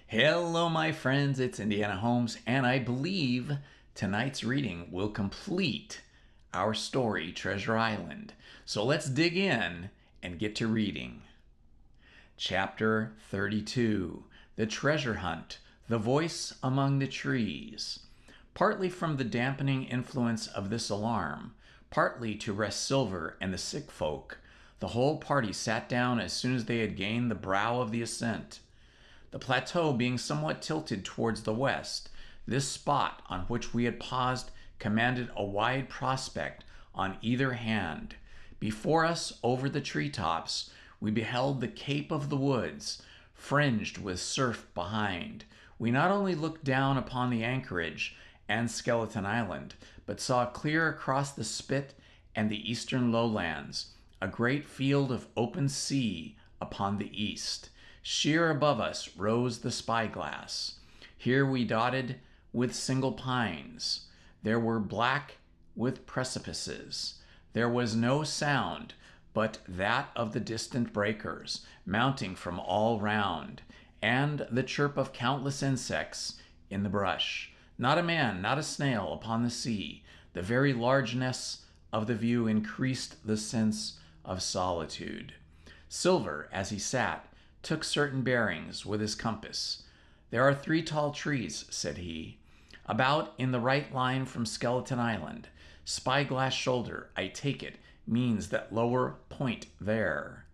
Hello, my friends. It's Indiana Holmes, and I believe tonight's reading will complete our story, Treasure Island. So let's dig in and get to reading. Chapter 32 The Treasure Hunt, The Voice Among the Trees. Partly from the dampening influence of this alarm, partly to rest Silver and the sick folk, the whole party sat down as soon as they had gained the brow of the ascent. The plateau being somewhat tilted towards the west, this spot on which we had paused commanded a wide prospect on either hand. Before us, over the treetops, we beheld the Cape of the Woods, fringed with surf behind. We not only looked down upon the anchorage and Skeleton Island, but saw clear across the spit and the eastern lowlands, a great field of open sea upon the east. Sheer above us rose the spyglass. Here we dotted with single pines. There were black with precipices. There was no sound but that of the distant breakers, mounting from all round, and the chirp of countless insects in the brush. Not a man, not a snail upon the sea. The very largeness of the view increased the sense of solitude. Silver, as he sat, took certain bearings with his compass. "There are 3 tall trees," said he, "about in the right line from Skeleton Island. Spyglass Shoulder, I take it, means that lower point there.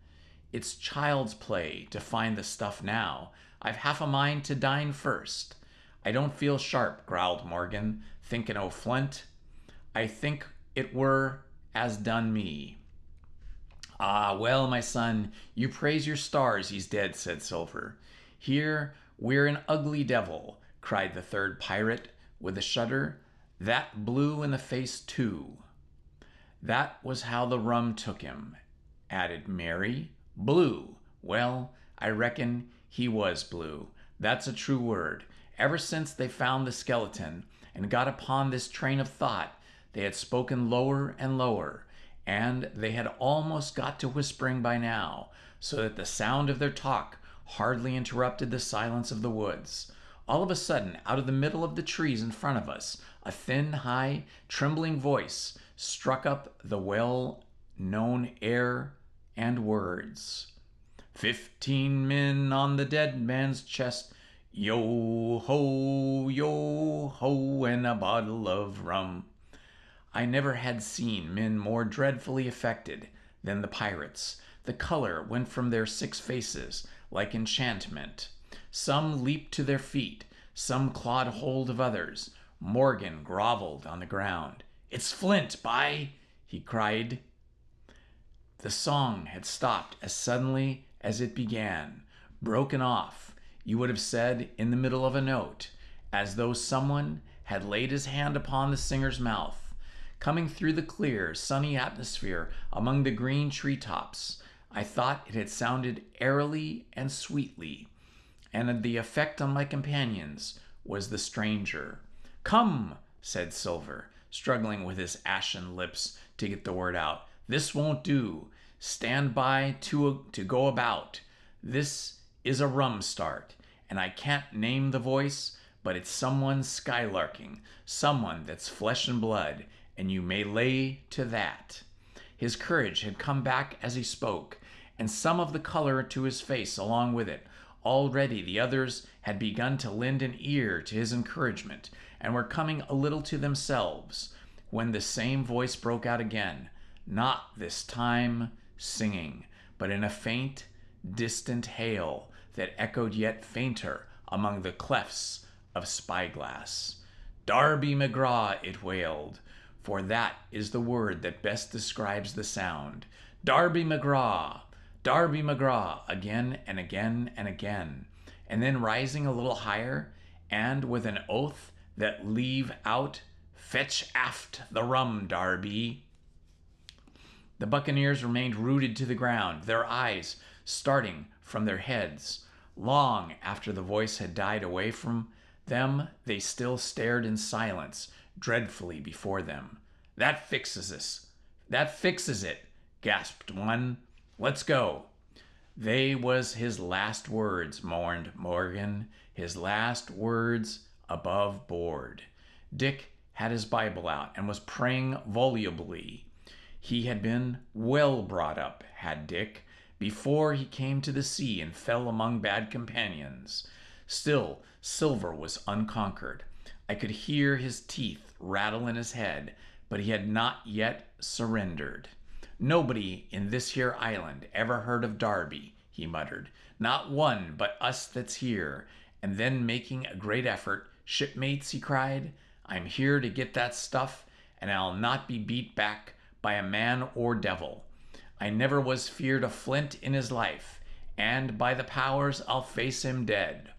It's child's play to find the stuff now. I've half a mind to dine first." "I don't feel sharp," growled Morgan, "thinking o' Flint. I think it were as done me." "Ah, well, my son, you praise your stars he's dead," said Silver. "Here we're an ugly devil," cried the third pirate with a shudder. "That blue in the face, too." "That was how the rum took him," added Mary. "Blue. Well, I reckon he was blue. That's a true word. Ever since they found the skeleton and got upon this train of thought, they had spoken lower and lower, and they had almost got to whispering by now, so that the sound of their talk hardly interrupted the silence of the woods. All of a sudden, out of the middle of the trees in front of us, a thin, high, trembling voice struck up the well-known air and words. "15 men on the dead man's chest, yo ho, and a bottle of rum." I never had seen men more dreadfully affected than the pirates. The color went from their 6 faces like enchantment. Some leaped to their feet, some clawed hold of others. Morgan groveled on the ground. "It's Flint, he cried. The song had stopped as suddenly as it began, broken off, you would have said, in the middle of a note, as though someone had laid his hand upon the singer's mouth. Coming through the clear, sunny atmosphere among the green treetops, I thought it had sounded airily and sweetly, and the effect on my companions was the stranger. "Come," said Silver, struggling with his ashen lips to get the word out. "This won't do. Stand by to go about. This is a rum start, and I can't name the voice, but it's someone skylarking, someone that's flesh and blood, and you may lay to that." His courage had come back as he spoke, and some of the color to his face along with it. Already the others had begun to lend an ear to his encouragement, and were coming a little to themselves, when the same voice broke out again, not this time singing, but in a faint, distant hail that echoed yet fainter among the clefts of Spyglass. "Darby McGraw," it wailed, for that is the word that best describes the sound. "Darby McGraw! Darby McGraw!" again and again and again, and then rising a little higher, and with an oath that leave out, "Fetch aft the rum, Darby." The buccaneers remained rooted to the ground, their eyes starting from their heads. Long after the voice had died away from them, they still stared in silence, dreadfully before them. "That fixes us. That fixes it," gasped one. "Let's go." They was his last words, mourned Morgan, his last words above board. Dick had his Bible out and was praying volubly. He had been well brought up, had Dick, before he came to the sea and fell among bad companions. Still, Silver was unconquered. I could hear his teeth rattle in his head, but he had not yet surrendered. Nobody in this here island ever heard of Darby, he muttered. Not one but us that's here. And then making a great effort, shipmates, he cried, I'm here to get that stuff, and I'll not be beat back by a man or devil. I never was feared a flint in his life, and by the powers I'll face him dead.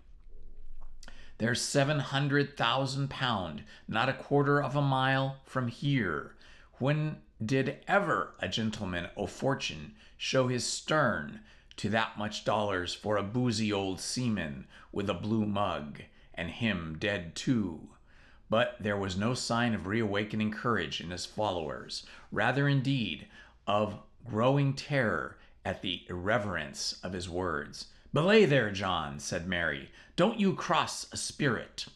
There's 700,000 pound, not a quarter of a mile from here. When did ever a gentleman o' fortune show his stern to that much dollars for a boozy old seaman with a blue mug, and him dead too? But there was no sign of reawakening courage in his followers, rather indeed of growing terror at the irreverence of his words. Belay there, John, said Mary. Don't you cross a spirit.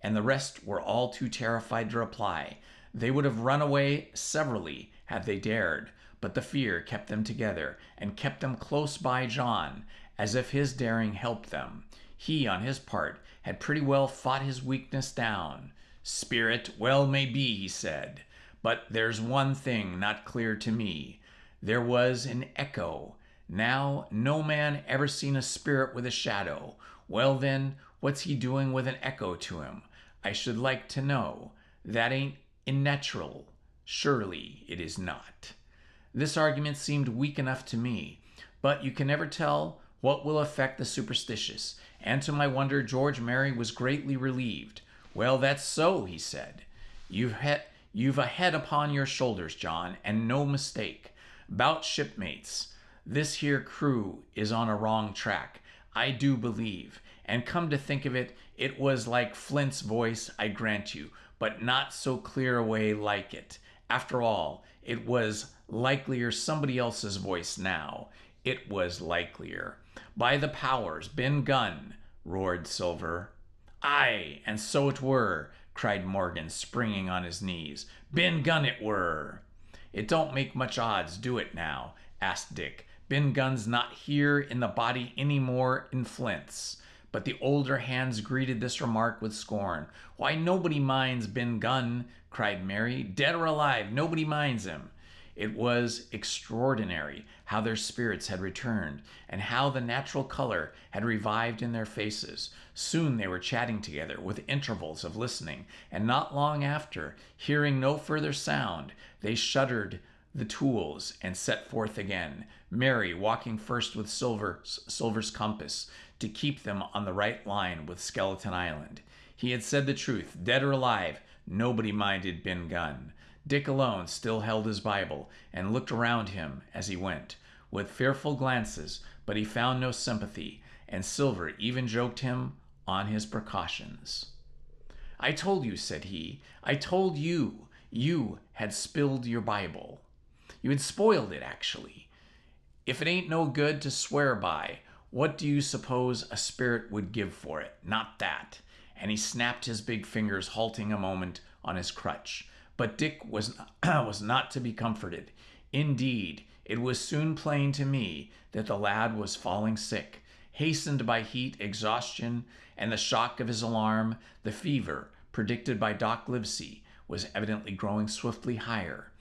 And the rest were all too terrified to reply. They would have run away severally had they dared, but the fear kept them together and kept them close by John, as if his daring helped them. He, on his part, had pretty well fought his weakness down. Spirit, well may be, he said, but there's one thing not clear to me. There was an echo. Now, no man ever seen a spirit with a shadow. Well then, what's he doing with an echo to him? I should like to know. That ain't unnatural. Surely it is not. This argument seemed weak enough to me, but you can never tell what will affect the superstitious, and to my wonder George Merry was greatly relieved. Well, that's so, he said. You've a head upon your shoulders, John, and no mistake. 'Bout shipmates, this here crew is on a wrong track, I do believe. And come to think of it, it was like Flint's voice, I grant you, but not so clear a way like it. After all, it was likelier somebody else's voice now. It was likelier. By the powers, Ben Gunn, roared Silver. Aye, and so it were, cried Morgan, springing on his knees. Ben Gunn it were. It don't make much odds, do it now? Asked Dick. Ben Gunn's not here in the body any more in Flint's. But the older hands greeted this remark with scorn. Why, nobody minds Ben Gunn, cried Mary. Dead or alive, nobody minds him. It was extraordinary how their spirits had returned, and how the natural color had revived in their faces. Soon they were chatting together, with intervals of listening, and not long after, hearing no further sound, they shuttered the tools and set forth again, Mary walking first with Silver's compass to keep them on the right line with Skeleton Island. He had said the truth. Dead or alive, nobody minded Ben Gunn. Dick alone still held his Bible and looked around him as he went, with fearful glances, but he found no sympathy, and Silver even joked him on his precautions. I told you, said he, I told you, you had spilled your Bible. You had spoiled it, actually. If it ain't no good to swear by, what do you suppose a spirit would give for it? Not that. And he snapped his big fingers, halting a moment on his crutch. But Dick was not to be comforted. Indeed, it was soon plain to me that the lad was falling sick, hastened by heat, exhaustion, and the shock of his alarm. The fever, predicted by Doc Livesey, was evidently growing swiftly higher.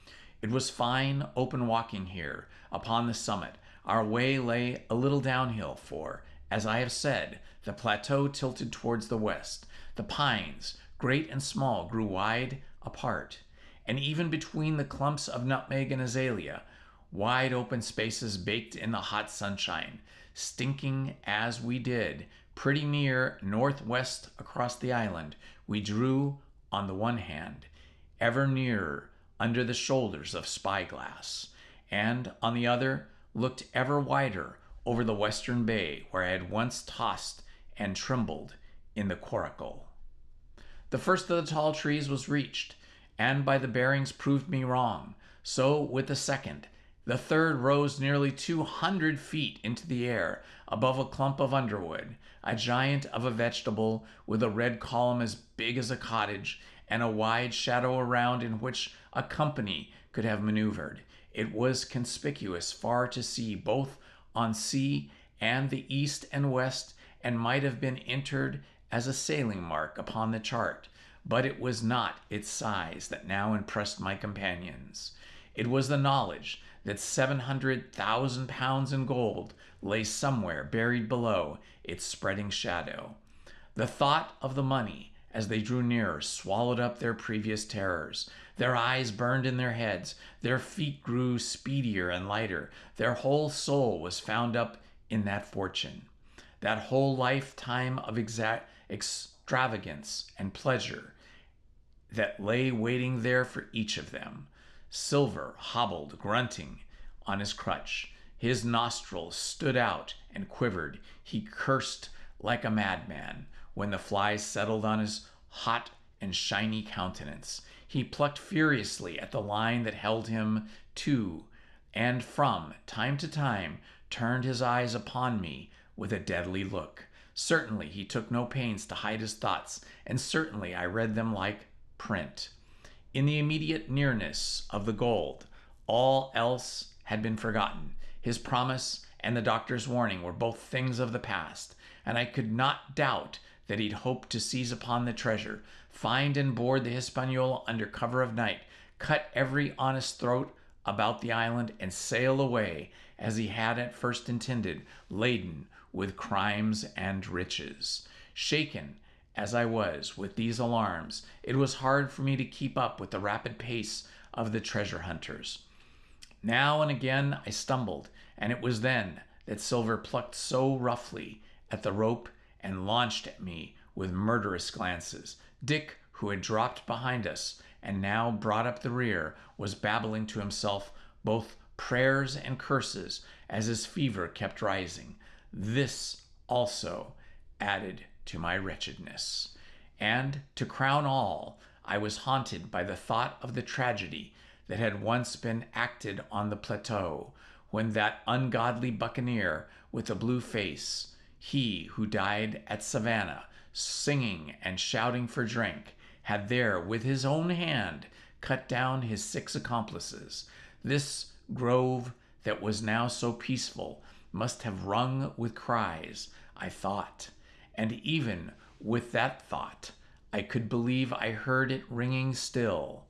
It was fine, open walking here, upon the summit. Our way lay a little downhill, for, as I have said, the plateau tilted towards the west. The pines, great and small, grew wide apart, and even between the clumps of nutmeg and azalea, wide open spaces baked in the hot sunshine, stinking as we did, pretty near northwest across the island, we drew on the one hand, ever nearer under the shoulders of Spyglass, and on the other looked ever wider over the western bay where I had once tossed and trembled in the coracle. The first of the tall trees was reached, and by the bearings proved me wrong. So with the second, The third rose nearly 200 feet into the air above a clump of underwood, a giant of a vegetable with a red column as big as a cottage and a wide shadow around in which a company could have maneuvered. It was conspicuous far to see, both on sea and the east and west, and might have been entered as a sailing mark upon the chart. But it was not its size that now impressed my companions. It was the knowledge that 700,000 pounds in gold lay somewhere buried below its spreading shadow. The thought of the money, as they drew nearer, swallowed up their previous terrors. Their eyes burned in their heads. Their feet grew speedier and lighter. Their whole soul was found up in that fortune. That whole lifetime of extravagance and pleasure that lay waiting there for each of them. Silver hobbled, grunting, on his crutch. His nostrils stood out and quivered. He cursed like a madman when the flies settled on his hot and shiny countenance. He plucked furiously at the line that held him to, and from time to time turned his eyes upon me with a deadly look. Certainly he took no pains to hide his thoughts, and certainly I read them like print. In the immediate nearness of the gold, all else had been forgotten. His promise and the doctor's warning were both things of the past, and I could not doubt that he'd hoped to seize upon the treasure, find and board the Hispaniola under cover of night, cut every honest throat about the island, and sail away, as he had at first intended, laden with crimes and riches. Shaken as I was with these alarms, it was hard for me to keep up with the rapid pace of the treasure hunters. Now and again I stumbled, and it was then that Silver plucked so roughly at the rope and launched at me with murderous glances. Dick, who had dropped behind us and now brought up the rear, was babbling to himself both prayers and curses as his fever kept rising. This also added to my wretchedness. And to crown all, I was haunted by the thought of the tragedy that had once been acted on the plateau, when that ungodly buccaneer with the blue face, he who died at Savannah, singing and shouting for drink, had there with his own hand cut down his 6 accomplices. This grove that was now so peaceful must have rung with cries, I thought, and even with that thought I could believe I heard it ringing still.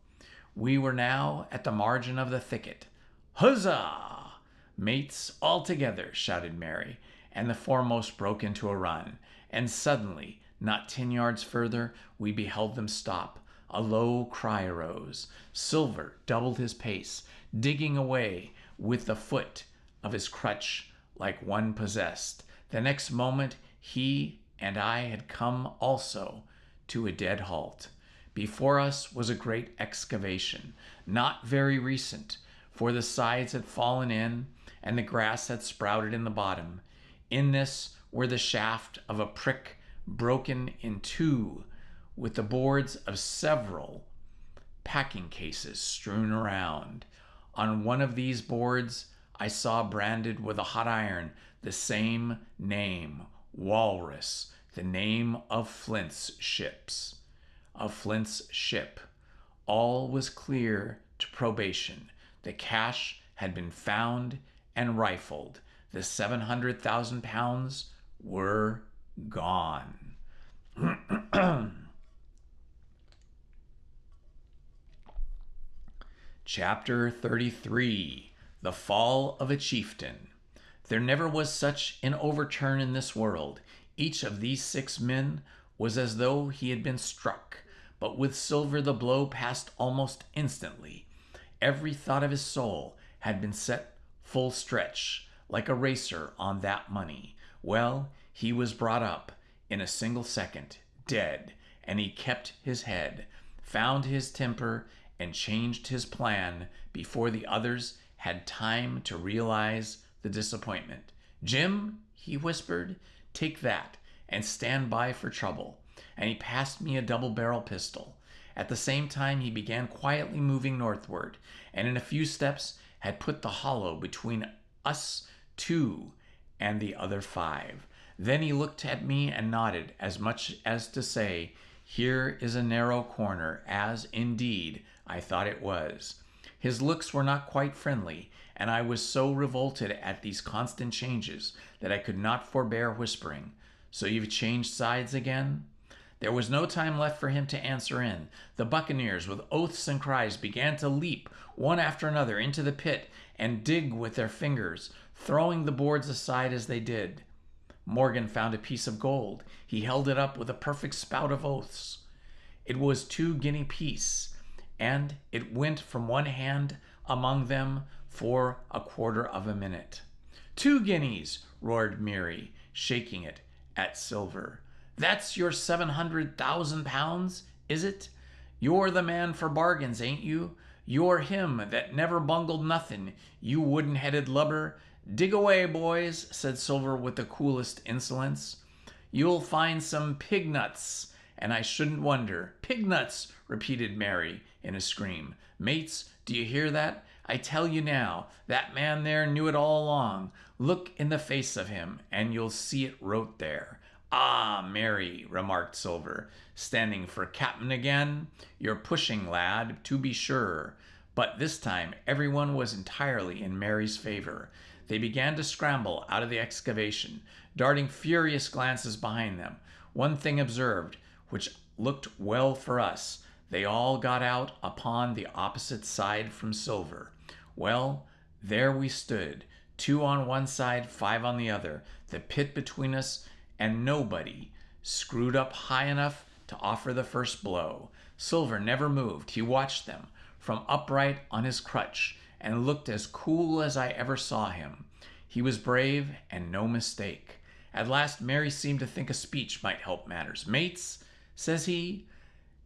We were now at the margin of the thicket. "Huzzah! Mates, all together!" shouted Mary, and the foremost broke into a run. And suddenly, not 10 yards further, we beheld them stop. A low cry arose. Silver doubled his pace, digging away with the foot of his crutch like one possessed. The next moment he and I had come also to a dead halt. Before us was a great excavation, not very recent, for the sides had fallen in and the grass had sprouted in the bottom. In this were the shaft of a prick broken in two, with the boards of several packing cases strewn around. On one of these boards I saw branded with a hot iron the same name, Walrus, the name of Flint's ship. All was clear to probation. The cash had been found and rifled. The 700,000 pounds were gone. Chapter 33. The Fall of a Chieftain. There never was such an overturn in this world. Each of these 6 men was as though he had been struck, but with Silver the blow passed almost instantly. Every thought of his soul had been set full stretch, like a racer on that money. Well, he was brought up in a single second, dead, and he kept his head, found his temper, and changed his plan before the others had time to realize the disappointment. "Jim," he whispered, "take that and stand by for trouble." And he passed me a double-barrel pistol. At the same time he began quietly moving northward, and in a few steps had put the hollow between us two and the other 5. Then he looked at me and nodded, as much as to say, here is a narrow corner, as, indeed, I thought it was. His looks were not quite friendly, and I was so revolted at these constant changes that I could not forbear whispering, so you've changed sides again? There was no time left for him to answer in. The buccaneers, with oaths and cries, began to leap one after another into the pit and dig with their fingers, throwing the boards aside as they did. Morgan found a piece of gold. He held it up with a perfect spout of oaths. It was 2 guinea piece, and it went from one hand among them for a quarter of a minute. 2 guineas, roared Mary, shaking it at Silver. That's your 700,000 pounds, is it? You're the man for bargains, ain't you? You're him that never bungled nothing, you wooden-headed lubber. Dig away, boys, said Silver with the coolest insolence. You'll find some pig nuts, and I shouldn't wonder. Pig nuts, repeated Mary in a scream. Mates, do you hear that? I tell you now, that man there knew it all along. Look in the face of him, and you'll see it wrote there. Ah, Mary, remarked Silver, standing for captain again. You're pushing, lad, to be sure. But this time everyone was entirely in Mary's favor. They began to scramble out of the excavation, darting furious glances behind them. One thing observed, which looked well for us. They all got out upon the opposite side from Silver. Well, there we stood, 2 on one side, 5 on the other, the pit between us, and nobody screwed up high enough to offer the first blow. Silver never moved. He watched them from upright on his crutch and looked as cool as I ever saw him. He was brave and no mistake. At last Mary seemed to think a speech might help matters. Mates, says he,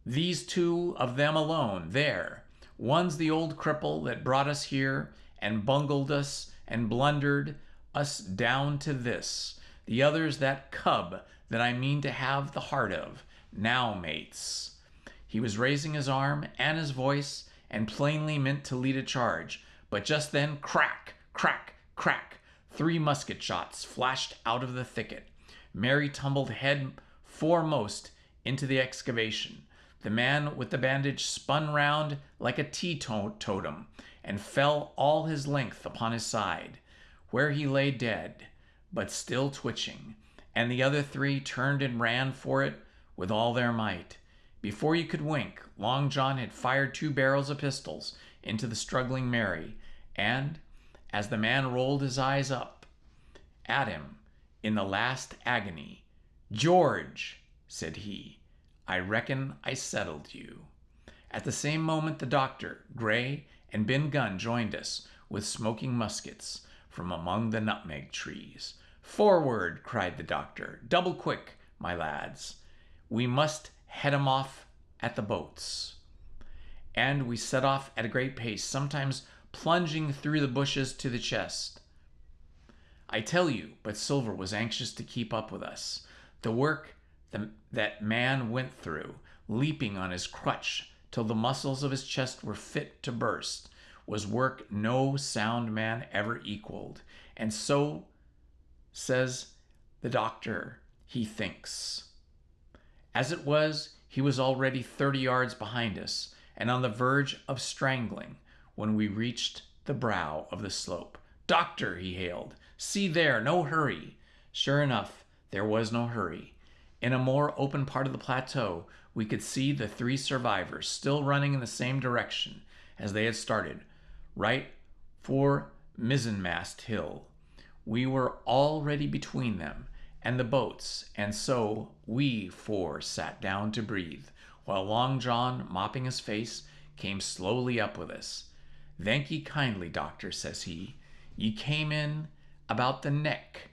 these 2 of them alone, there. One's the old cripple that brought us here and bungled us and blundered us down to this. The other's that cub that I mean to have the heart of. Now, mates. He was raising his arm and his voice and plainly meant to lead a charge. But just then, crack, crack, crack, 3 musket shots flashed out of the thicket. Mary tumbled head foremost into the excavation. The man with the bandage spun round like a teetotum and fell all his length upon his side, where he lay dead, but still twitching, and the other 3 turned and ran for it with all their might. Before you could wink, Long John had fired 2 barrels of pistols into the struggling Mary, and as the man rolled his eyes up at him in the last agony, George, said he, I reckon I settled you. At the same moment the doctor, Gray, and Ben Gunn joined us with smoking muskets from among the nutmeg trees. Forward, cried the doctor. Double quick, my lads. We must head 'em off at the boats. And we set off at a great pace, sometimes plunging through the bushes to the chest. I tell you, but Silver was anxious to keep up with us. The work that man went through, leaping on his crutch till the muscles of his chest were fit to burst, was work no sound man ever equaled. And so, says the doctor, he thinks. As it was, he was already 30 yards behind us and on the verge of strangling when we reached the brow of the slope. Doctor, he hailed, see there, no hurry. Sure enough, there was no hurry. In a more open part of the plateau, we could see the 3 survivors still running in the same direction as they had started, right for Mizzenmast Hill. We were already between them and the boats, and so we 4 sat down to breathe, while Long John, mopping his face, came slowly up with us. Thank ye kindly, doctor, says he. Ye came in about the neck,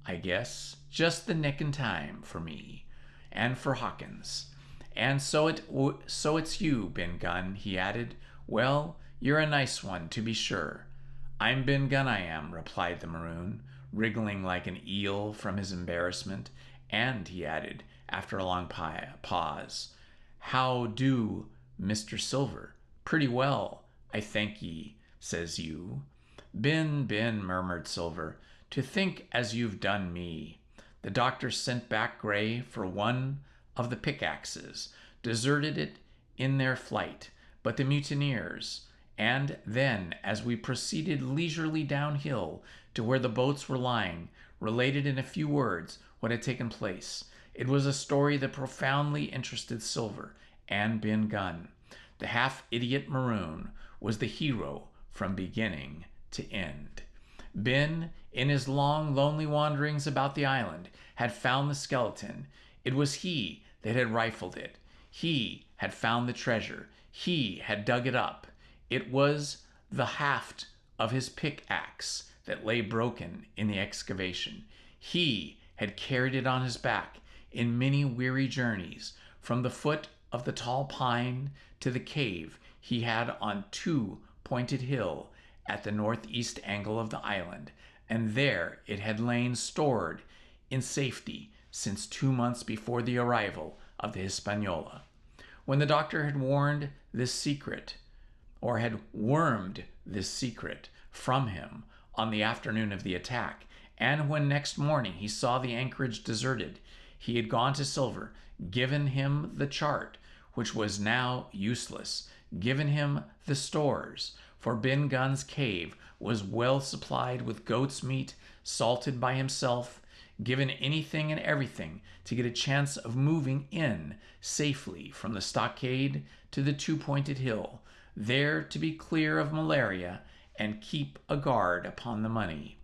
I guess, just the nick in time for me and for Hawkins. And so it's you, Ben Gunn, he added. Well, you're a nice one, to be sure. I'm Ben Gunn, I am, replied the maroon, wriggling like an eel from his embarrassment. And, he added, after a long pause, how do, Mr. Silver? Pretty well, I thank ye, says you. Ben, Ben, murmured Silver, to think as you've done me. The doctor sent back Gray for one of the pickaxes, deserted it in their flight, but the mutineers, and then, as we proceeded leisurely downhill to where the boats were lying, related in a few words what had taken place. It was a story that profoundly interested Silver and Ben Gunn. The half-idiot Maroon was the hero from beginning to end. Ben, in his long, lonely wanderings about the island, had found the skeleton. It was he that had rifled it. He had found the treasure. He had dug it up. It was the haft of his pickaxe that lay broken in the excavation. He had carried it on his back in many weary journeys from the foot of the tall pine to the cave he had on Two Pointed Hill at the northeast angle of the island, and there it had lain stored in safety since 2 months before the arrival of the Hispaniola. When the doctor had warned this secret, or had wormed this secret from him on the afternoon of the attack, and when next morning he saw the anchorage deserted, he had gone to Silver, given him the chart, which was now useless, given him the stores, for Ben Gunn's cave was well supplied with goat's meat, salted by himself, given anything and everything to get a chance of moving in safely from the stockade to the Two-Pointed Hill, there to be clear of malaria and keep a guard upon the money.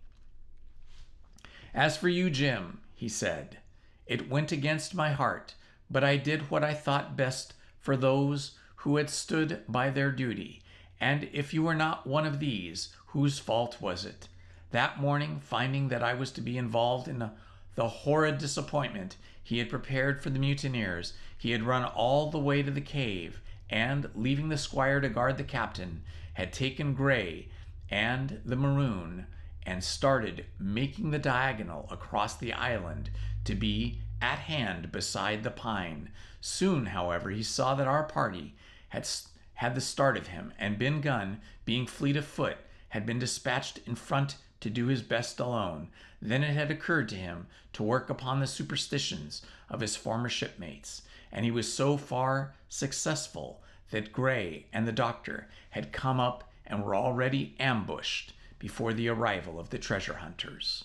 As for you, Jim, he said, it went against my heart, but I did what I thought best for those who had stood by their duty. And if you were not one of these, whose fault was it? That morning, finding that I was to be involved in the horrid disappointment he had prepared for the mutineers, he had run all the way to the cave, and, leaving the squire to guard the captain, had taken Gray and the Maroon and started making the diagonal across the island to be at hand beside the pine. Soon, however, he saw that our party had the start of him, and Ben Gunn, being fleet of foot, had been dispatched in front to do his best alone. Then it had occurred to him to work upon the superstitions of his former shipmates, and he was so far successful that Gray and the doctor had come up and were already ambushed before the arrival of the treasure hunters.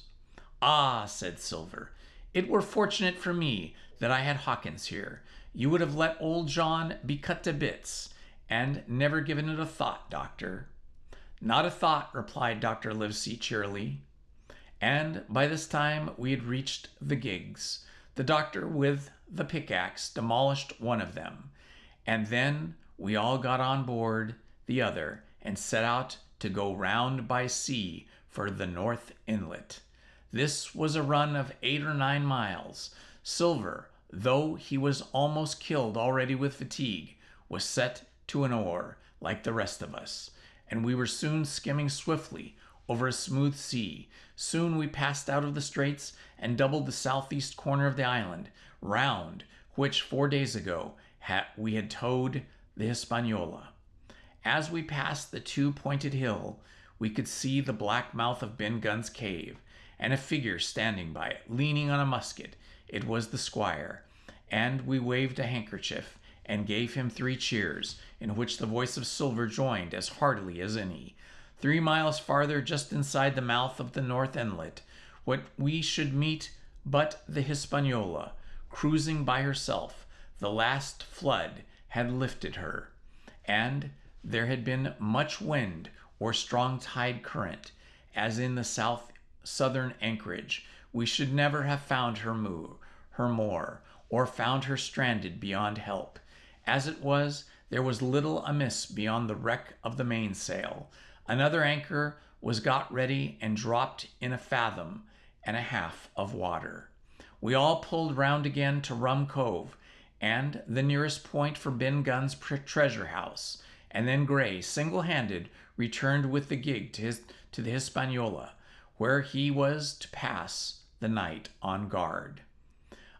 Ah, said Silver, it were fortunate for me that I had Hawkins here. You would have let old John be cut to bits, and never given it a thought, Doctor. Not a thought, replied Dr. Livesey cheerily. And by this time we had reached the gigs. The doctor, with the pickaxe, demolished one of them, and then we all got on board the other and set out to go round by sea for the North Inlet. This was a run of 8 or 9 miles. Silver, though he was almost killed already with fatigue, was set to an oar like the rest of us, and we were soon skimming swiftly over a smooth sea. Soon we passed out of the straits and doubled the southeast corner of the island, round which 4 days ago we had towed the Hispaniola. As we passed the Two-Pointed Hill, we could see the black mouth of Ben Gunn's cave, and a figure standing by it, leaning on a musket. It was the squire, and we waved a handkerchief and gave him 3 cheers, in which the voice of Silver joined as heartily as any. 3 miles farther, just inside the mouth of the North Inlet, what we should meet but the Hispaniola, cruising by herself. The last flood had lifted her, and there had been much wind or strong tide current, as in the southern anchorage. We should never have found her more, or found her stranded beyond help. As it was, there was little amiss beyond the wreck of the mainsail. Another anchor was got ready and dropped in 1.5 fathoms of water. We all pulled round again to Rum Cove, and the nearest point for Ben Gunn's treasure house, and then Gray, single-handed, returned with the gig to the Hispaniola, where he was to pass the night on guard.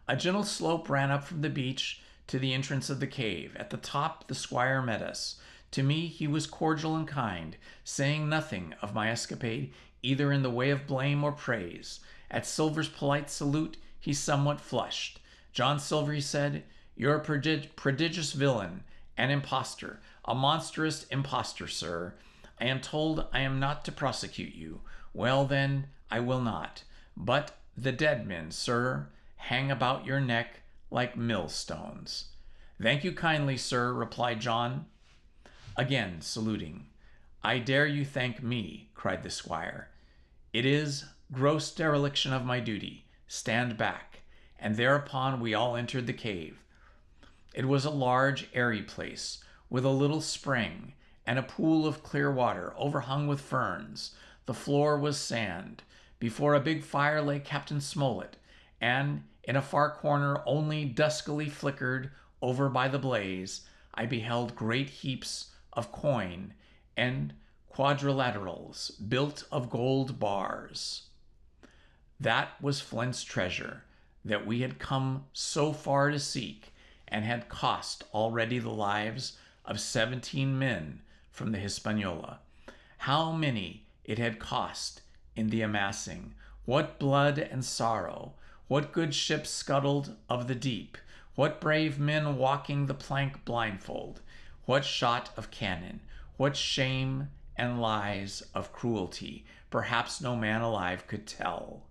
A gentle slope ran up from the beach to the entrance of the cave. At the top the squire met us. To me he was cordial and kind, saying nothing of my escapade, either in the way of blame or praise. At Silver's polite salute he somewhat flushed. John Silver, he said, you're a prodigious villain, an impostor, a monstrous impostor, sir. I am told I am not to prosecute you. Well, then, I will not. But the dead men, sir, hang about your neck like millstones. Thank you kindly, sir, replied John, again saluting. I dare you thank me, cried the squire. It is gross dereliction of my duty. Stand back. And thereupon we all entered the cave. It was a large, airy place, with a little spring, and a pool of clear water overhung with ferns. The floor was sand. Before a big fire lay Captain Smollett, and in a far corner, only duskily flickered over by the blaze, I beheld great heaps of coin and quadrilaterals built of gold bars. That was Flint's treasure that we had come so far to seek, and had cost already the lives of 17 men from the Hispaniola. How many it had cost in the amassing, what blood and sorrow, what good ships scuttled of the deep, what brave men walking the plank blindfold, what shot of cannon, what shame and lies of cruelty, perhaps no man alive could tell.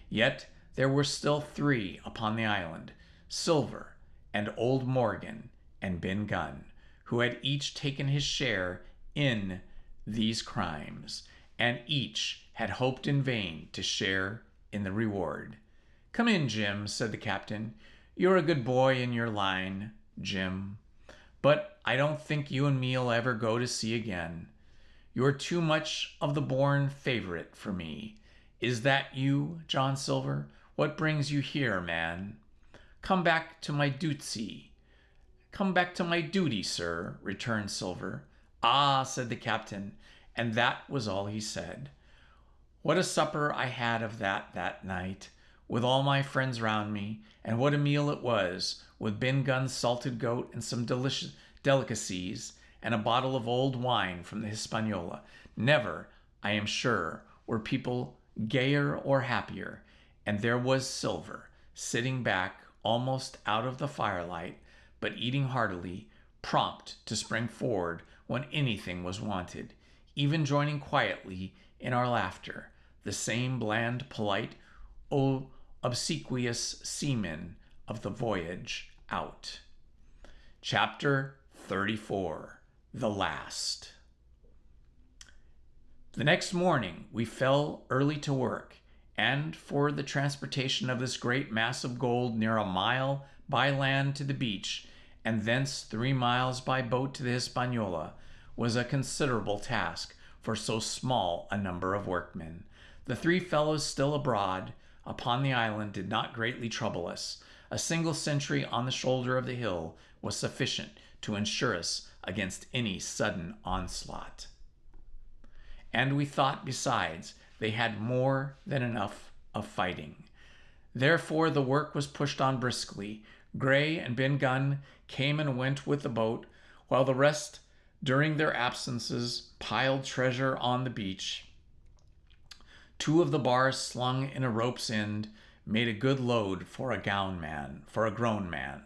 Yet there were still 3 upon the island, Silver and old Morgan and Ben Gunn, who had each taken his share in these crimes, and each had hoped in vain to share in the reward. Come in, Jim, said the captain. You're a good boy in your line, Jim, but I don't think you and me'll ever go to sea again. You're too much of the born favorite for me. Is that you, John Silver? What brings you here, man? Come back to my duty. Come back to my duty, sir, returned Silver. Ah, said the captain, and that was all he said. What a supper I had of that night, with all my friends round me, and what a meal it was, with Ben Gunn's salted goat and some delicious delicacies, and a bottle of old wine from the Hispaniola. Never, I am sure, were people gayer or happier, and there was Silver, sitting back almost out of the firelight, but eating heartily, prompt to spring forward when anything was wanted, even joining quietly in our laughter, the same bland, polite, obsequious seaman of the voyage out. Chapter 34. The Last. The next morning we fell early to work, and for the transportation of this great mass of gold near a mile by land to the beach, and thence 3 miles by boat to the Hispaniola, was a considerable task for so small a number of workmen. The 3 fellows still abroad upon the island did not greatly trouble us. A single sentry on the shoulder of the hill was sufficient to ensure us against any sudden onslaught. And we thought, besides, they had more than enough of fighting. Therefore the work was pushed on briskly. Gray and Ben Gunn came and went with the boat, while the rest, during their absences, piled treasure on the beach. 2 of the bars slung in a rope's end made a good load for a grown man.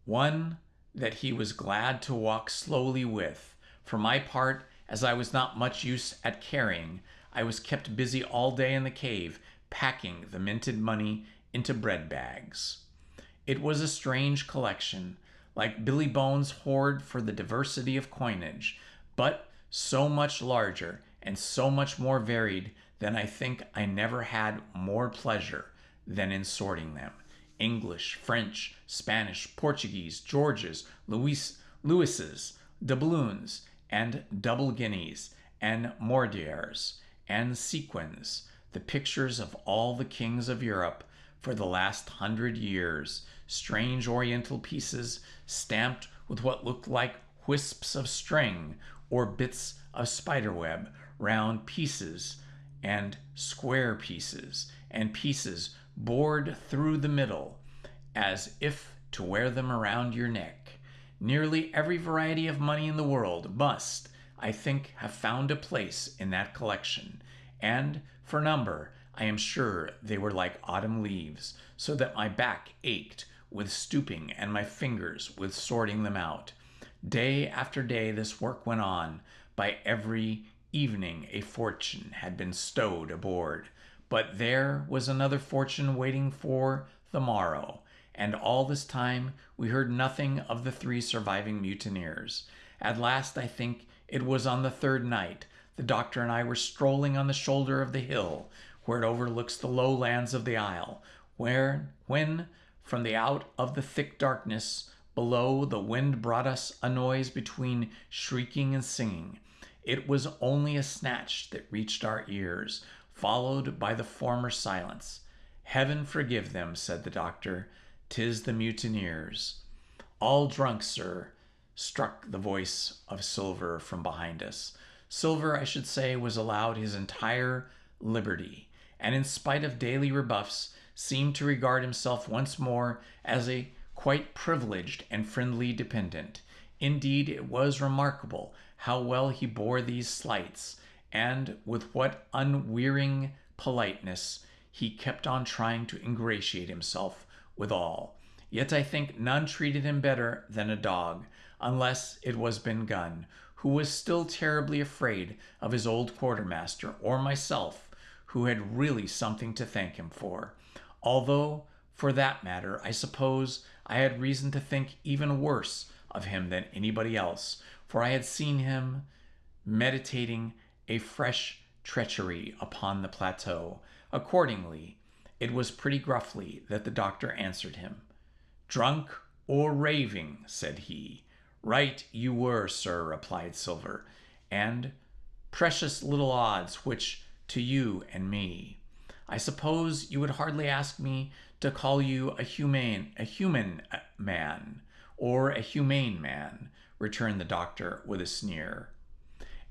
One that he was glad to walk slowly with. For my part, as I was not much use at carrying, I was kept busy all day in the cave, packing the minted money into bread bags. It was a strange collection, like Billy Bones' hoard for the diversity of coinage, but so much larger and so much more varied than I think I never had more pleasure than in sorting them. English, French, Spanish, Portuguese, Georges, Louises, doubloons, and double guineas, and mordiers, and sequins, the pictures of all the kings of Europe for the last 100 years, strange oriental pieces stamped with what looked like wisps of string or bits of spiderweb, round pieces and square pieces, and pieces bored through the middle, as if to wear them around your neck. Nearly every variety of money in the world must, I think, have found a place in that collection, and for number, I am sure they were like autumn leaves, so that my back ached with stooping and my fingers with sorting them out. Day after day this work went on. By every evening a fortune had been stowed aboard. But there was another fortune waiting for the morrow, and all this time we heard nothing of the three surviving mutineers. At last, I think it was on the third night, the doctor and I were strolling on the shoulder of the hill where it overlooks the low lands of the isle, when from the out of the thick darkness below the wind brought us a noise between shrieking and singing. It was only a snatch that reached our ears, followed by the former silence. Heaven forgive them, said the doctor. 'Tis the mutineers. All drunk, sir, struck the voice of Silver from behind us. Silver, I should say, was allowed his entire liberty, and in spite of daily rebuffs, seemed to regard himself once more as a quite privileged and friendly dependent. Indeed, it was remarkable how well he bore these slights, and with what unwearying politeness he kept on trying to ingratiate himself with all. Yet I think none treated him better than a dog, unless it was Ben Gunn, who was still terribly afraid of his old quartermaster, or myself, who had really something to thank him for. Although, for that matter, I suppose I had reason to think even worse of him than anybody else, for I had seen him meditating a fresh treachery upon the plateau. Accordingly, it was pretty gruffly that the doctor answered him. Drunk or raving, said he. Right you were, sir, replied Silver, and precious little odds which to you and me. I suppose you would hardly ask me to call you a human man, or a humane man, returned the doctor with a sneer.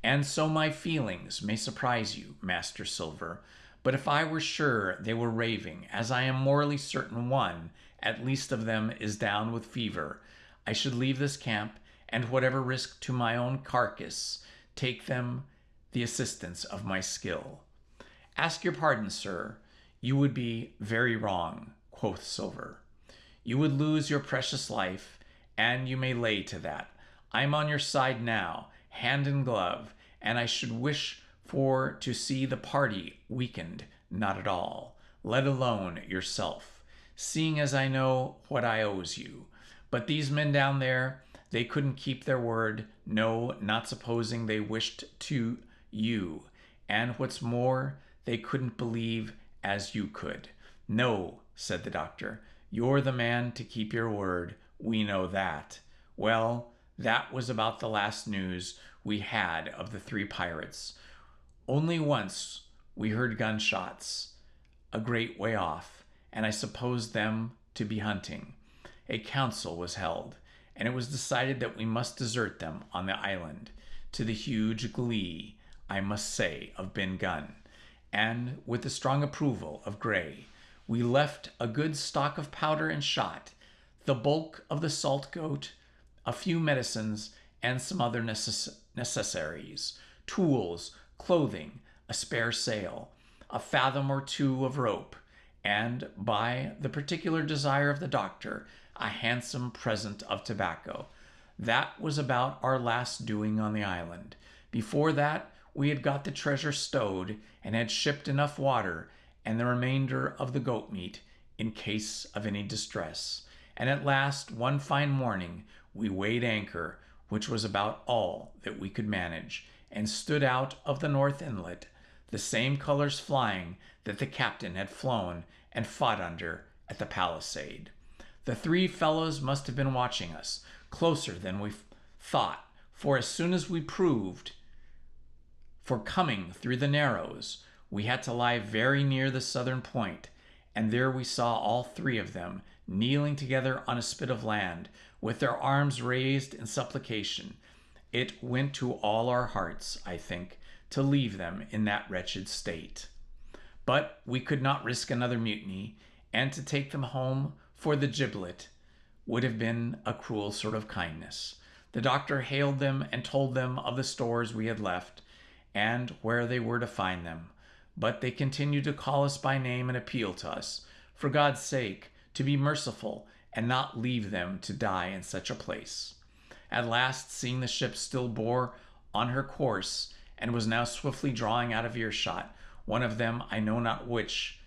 And so my feelings may surprise you, Master Silver, but if I were sure they were raving, as I am morally certain one, at least of them, is down with fever, I should leave this camp, and whatever risk to my own carcass, take them the assistance of my skill. Ask your pardon, sir. You would be very wrong, quoth Silver. You would lose your precious life, and you may lay to that. I'm on your side now, hand in glove, and I should wish for to see the party weakened not at all, let alone yourself, seeing as I know what I owes you. But these men down there, they couldn't keep their word, no, not supposing they wished to you, and what's more, they couldn't believe as you could. No, said the doctor, you're the man to keep your word, we know that. Well, that was about the last news we had of the three pirates. Only once we heard gunshots a great way off, and I supposed them to be hunting. A council was held, and it was decided that we must desert them on the island, to the huge glee, I must say, of Ben Gunn, and with the strong approval of Gray. We left a good stock of powder and shot, the bulk of the salt goat, a few medicines, and some other necessaries, tools, clothing, a spare sail, a fathom or two of rope, and, by the particular desire of the doctor, a handsome present of tobacco. That was about our last doing on the island. Before that, we had got the treasure stowed and had shipped enough water and the remainder of the goat meat in case of any distress. And at last, one fine morning, we weighed anchor, which was about all that we could manage, and stood out of the north inlet, the same colors flying that the captain had flown and fought under at the palisade. The three fellows must have been watching us, closer than we thought, for as soon as we proved for coming through the Narrows, we had to lie very near the southern point, and there we saw all three of them kneeling together on a spit of land, with their arms raised in supplication. It went to all our hearts, I think, to leave them in that wretched state. But we could not risk another mutiny, and to take them home for the gibbet would have been a cruel sort of kindness. The doctor hailed them and told them of the stores we had left and where they were to find them. But they continued to call us by name and appeal to us, for God's sake, to be merciful and not leave them to die in such a place. At last, seeing the ship still bore on her course and was now swiftly drawing out of earshot, one of them, I know not which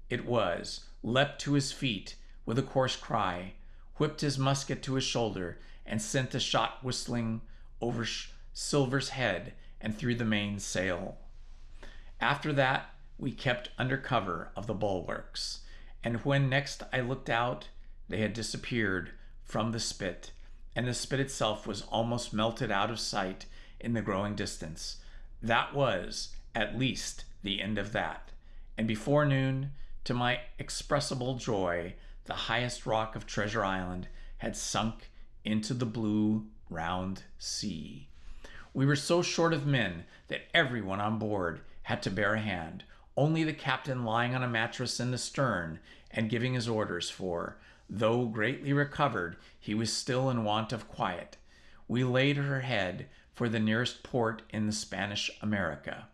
it was, leapt to his feet with a coarse cry, whipped his musket to his shoulder, and sent the shot whistling over Silver's head and through the mainsail. After that, we kept under cover of the bulwarks, and when next I looked out, they had disappeared from the spit, and the spit itself was almost melted out of sight in the growing distance. That was, at least, the end of that. And before noon, to my inexpressible joy, the highest rock of Treasure Island had sunk into the blue, round sea. We were so short of men that everyone on board had to bear a hand, only the captain lying on a mattress in the stern and giving his orders, for, though greatly recovered, he was still in want of quiet. We laid her head for the nearest port in the Spanish America,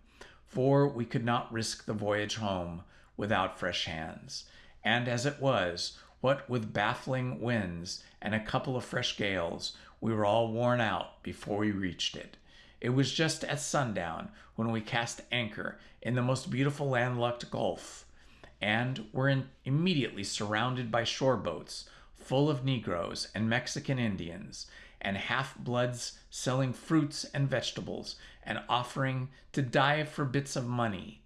for we could not risk the voyage home without fresh hands. And as it was, what with baffling winds and a couple of fresh gales, we were all worn out before we reached it. It was just at sundown when we cast anchor in the most beautiful landlocked gulf, and were immediately surrounded by shore boats full of Negroes and Mexican Indians and half-bloods selling fruits and vegetables and offering to dive for bits of money.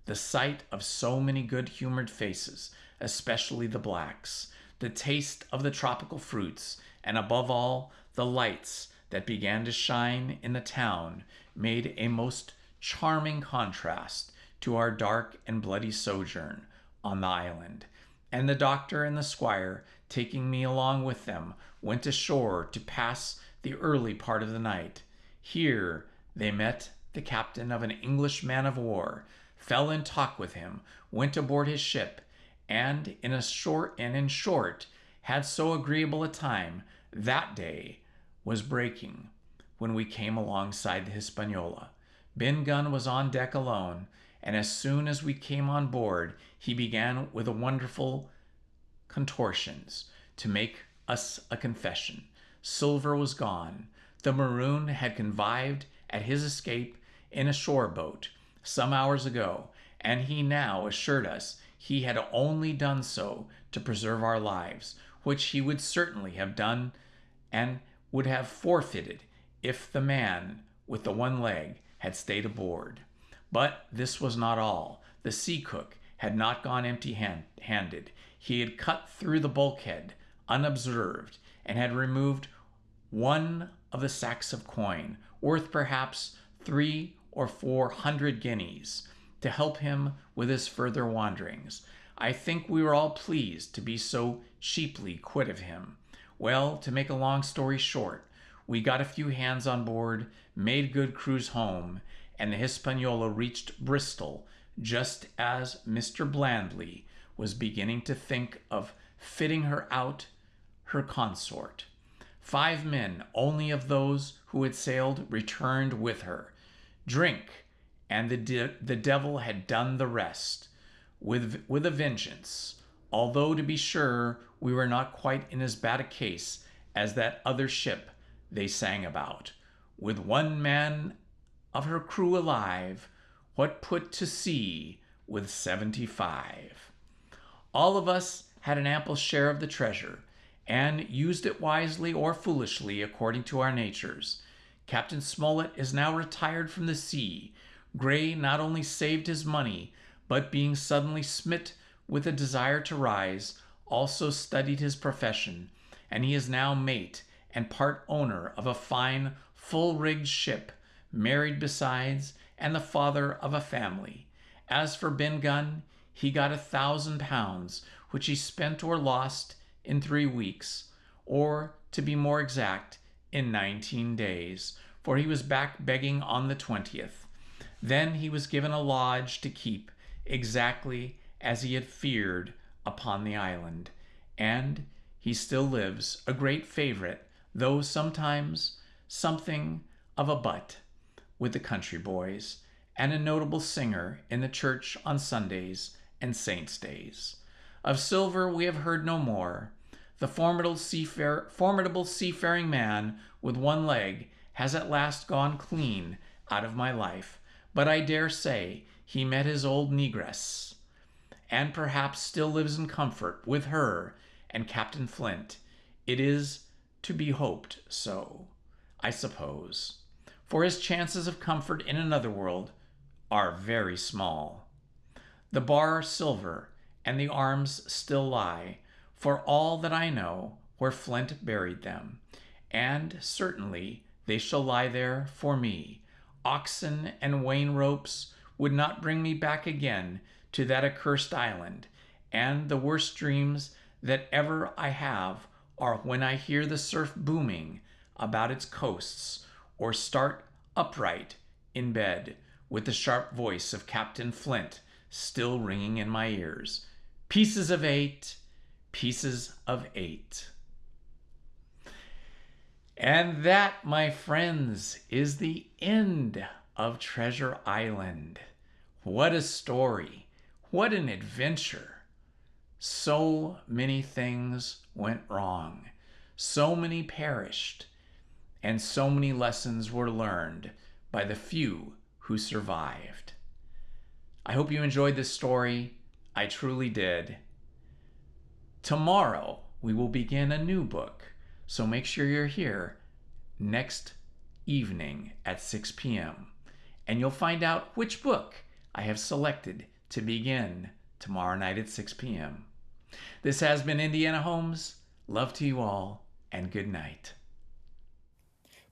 The sight of so many good-humored faces, especially the blacks, the taste of the tropical fruits, and above all, the lights that began to shine in the town, made a most charming contrast to our dark and bloody sojourn on the island. And the doctor and the squire, taking me along with them, went ashore to pass the early part of the night. Here they met the captain of an English man-of-war, fell in talk with him, went aboard his ship, and in short, had so agreeable a time that day was breaking when we came alongside the Hispaniola. Ben Gunn was on deck alone, and as soon as we came on board, he began with a wonderful contortions to make us a confession. Silver was gone. The Maroon had connived at his escape in a shore boat some hours ago, and he now assured us he had only done so to preserve our lives, which he would certainly have done and would have forfeited if the man with the one leg had stayed aboard. But this was not all. The sea cook had not gone empty-handed. He had cut through the bulkhead unobserved and had removed one of the sacks of coin, worth perhaps 300 or 400 guineas, to help him with his further wanderings. I think we were all pleased to be so cheaply quit of him. Well, to make a long story short, we got a few hands on board, made good cruise home, and the Hispaniola reached Bristol just as Mr. Blandly was beginning to think of fitting her out her consort. 5 men only of those who had sailed returned with her. Drink, and the devil had done the rest with a vengeance, although to be sure we were not quite in as bad a case as that other ship they sang about, with 1 man of her crew alive, what put to sea with 75. All of us had an ample share of the treasure, and used it wisely or foolishly according to our natures. Captain Smollett is now retired from the sea. Gray not only saved his money, but being suddenly smit with a desire to rise, also studied his profession, and he is now mate and part owner of a fine, full-rigged ship, married besides, and the father of a family. As for Ben Gunn, he got £1,000, which he spent or lost in 3 weeks, or, to be more exact, in 19 days, for he was back begging on the 20th. Then he was given a lodge to keep, exactly as he had feared, upon the island, and he still lives, a great favorite, though sometimes something of a butt with the country boys, and a notable singer in the church on Sundays and saints' days. Of Silver we have heard no more. The formidable seafaring man with one leg has at last gone clean out of my life, but I dare say he met his old negress, and perhaps still lives in comfort with her and Captain Flint. It is to be hoped so, I suppose, for his chances of comfort in another world are very small. The bar silver and the arms still lie, for all that I know, where Flint buried them, and certainly they shall lie there for me. Oxen and wain ropes would not bring me back again to that accursed island, and the worst dreams that ever I have are when I hear the surf booming about its coasts, or start upright in bed with the sharp voice of Captain Flint still ringing in my ears. Pieces of 8, pieces of 8. And that, my friends, is the end of Treasure Island. What a story. What an adventure. So many things went wrong. So many perished. And so many lessons were learned by the few who survived. I hope you enjoyed this story. I truly did. Tomorrow we will begin a new book, so make sure you're here next evening at 6 p.m. and you'll find out which book I have selected to begin tomorrow night at 6 p.m. This has been Indiana Homes. Love to you all, and good night.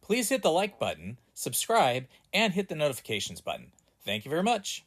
Please hit the like button, subscribe, and hit the notifications button. Thank you very much.